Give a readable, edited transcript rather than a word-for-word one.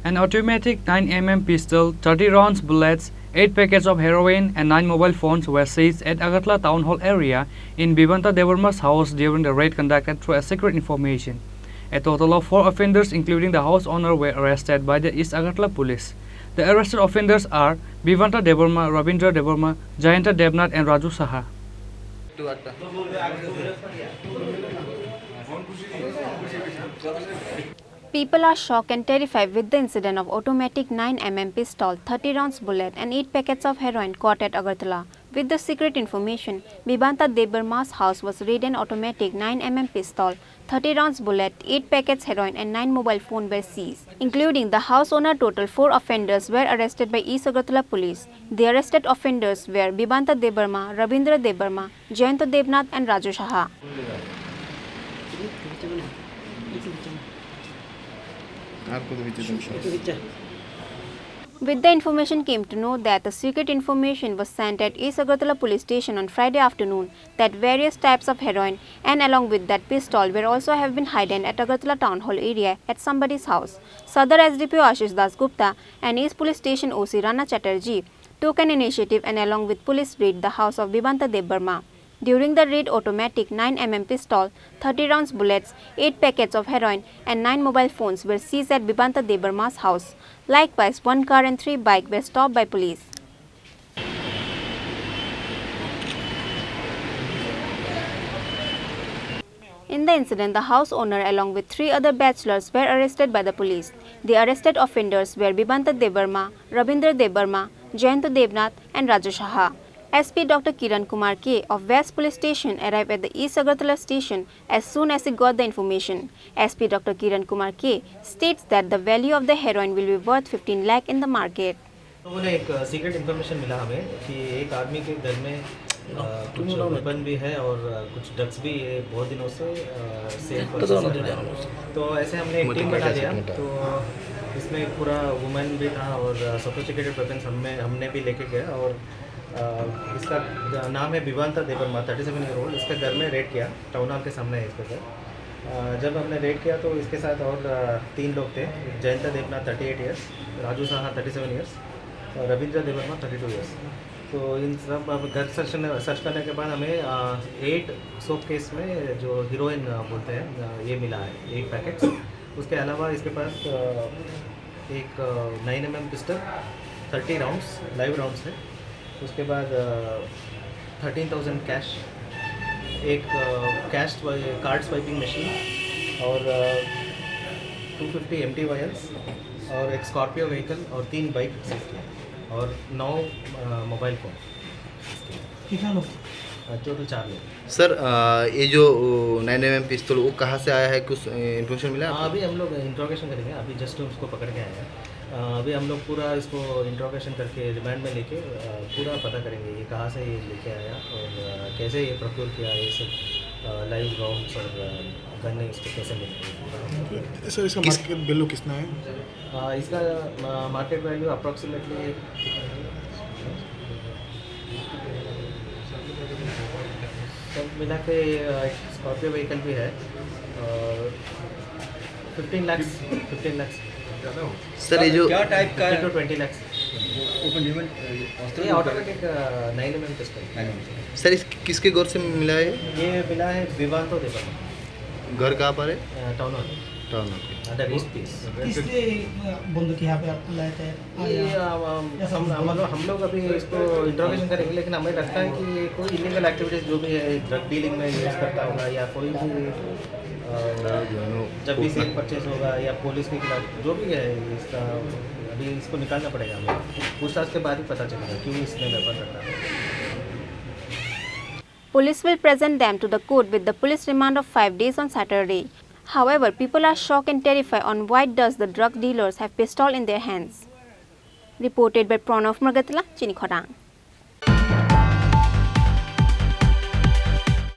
An automatic 9mm pistol, 30 rounds bullets, 8 packets of heroin and 9 mobile phones were seized at Agartala Town Hall area in Bibanta Debbarma's house during the raid conducted through a secret information. A total of 4 offenders including the house owner were arrested by the East Agartala police. The arrested offenders are Bibanta Debbarma, Rabindra Debbarma, Jayanta Debnath and Raju Saha. People are shocked and terrified with the incident of automatic 9mm pistol, 30 rounds bullet and 8 packets of heroin caught at Agartala. With the secret information, Bibanta Debbarma's house was raided. An automatic 9mm pistol, 30 rounds bullet, 8 packets heroin and 9 mobile phones were seized. Including the house owner, total 4 offenders were arrested by East Agartala police. The arrested offenders were Bibanta Debbarma, Rabindra Debbarma, Jayanta Debnath and Raju Saha. With the information came to know that the secret information was sent at East Agartala police station on Friday afternoon that various types of heroin and along with that pistol were also have been hidden at Agartala town hall area at somebody's house. Sadar SDPO Ashish Das Gupta and East police station OC Rana Chatterjee took an initiative and along with police raid the house of Bibanta Debbarma. During the raid, automatic 9mm pistol, 30 rounds bullets, 8 packets of heroin and 9 mobile phones were seized at Bibanta Debbarma's house. Likewise, 1 car and 3 bikes were stopped by police. In the incident, the house owner along with 3 other bachelors were arrested by the police. The arrested offenders were Bibanta Debbarma, Rabindra Debbarma, Jayanta Debnath and Raju Saha. SP Dr. Kiran Kumar K of West Police Station arrived at the East Agartala station as soon as he got the information. SP Dr. Kiran Kumar K states that the value of the heroin will be worth 15 lakh in the market. लोगों ने एक secret information मिला हमें कि एक आदमी के घर में कुछ वेपन भी है और कुछ ड्रग्स भी बहुत दिनों से सेल तो ऐसे हमने एक टीम बना दिया तो इसमें पूरा वुमेन भी था और सोफिस्टिकेटेड वेपन्स हमने भी लेके गया और इसका नाम है बिबांता देबर्मा 37-year-old। इसका घर में रेड किया, टाउन हॉल के सामने है इसका घर। जब हमने रेड किया तो इसके साथ और 3 लोग थे, जयंता देबना 38 years, राजू साहा 37 years और रविंद्र देबर्मा 32 years। तो इन सब घर सर्च करने के बाद हमें 8 सोप केस में जो हीरोइन बोलते हैं ये मिला है, 8 पैकेट्स। उसके अलावा इसके पास एक 9mm pistol, 30 rounds live rounds है। उसके बाद 13,000 कैश, एक कैश कार्ड स्वाइपिंग मशीन और 250 empty वायर्स और एक स्कॉर्पियो व्हीकल और 3 बाइक और 9 मोबाइल फ़ोन। कितना लोग? टोटल 4 लोग। सर ये जो 9mm पिस्तौल वो कहाँ से आया है, कुछ इन्फॉर्मेशन मिला? अभी हम लोग इंट्रोगेशन करेंगे, अभी जस्ट उसको पकड़ के आए हैं। अभी हम लोग पूरा इसको इंट्रोगेशन करके रिमांड में लेके पूरा पता करेंगे ये कहाँ से ये लेके आया और कैसे ये प्रोक्योर किया, ये सब लाइव राउंड्स और गन इसको कैसे मिलते। सर इसका मार्केट वैल्यू कितना है? इसका मार्केट वैल्यू अप्रॉक्सीमेटली सब मिला के स्कॉर्पियो व्हीकल भी है और 15 lakhs। सर ये जो क्या टाइप का है? 20 lakhs। ये ऑटोमेटिक 9mm पिस्टल। सर इस किसके घर से मिला है? ये मिला है बिबांता देबर्मा। घर कहाँ पर है? Town hall. Town hall. किसने बंद किया पे आपको लाया था? ये हम लोग अभी इसको इंट्रोगेशन करेंगे, लेकिन हमें लगता है कि कोई इलीगल एक्टिविटीज़ जो भी है ड्रग डीलिंग में यूज़ करता होगा या कोई भी जब भी सेल परचेज होगा या पुलिस के खिलाफ जो भी है इसका अभी इसको निकालना पड़ेगा हमें। पूछताछ के बाद ही पता चलेगा क्यों इसने व्यापार करता है। Police will present them to the court with the police remand of 5 days on Saturday. However, people are shocked and terrified on why does the drug dealers have pistol in their hands. Reported by Pranav Margatla, Chini Khorang.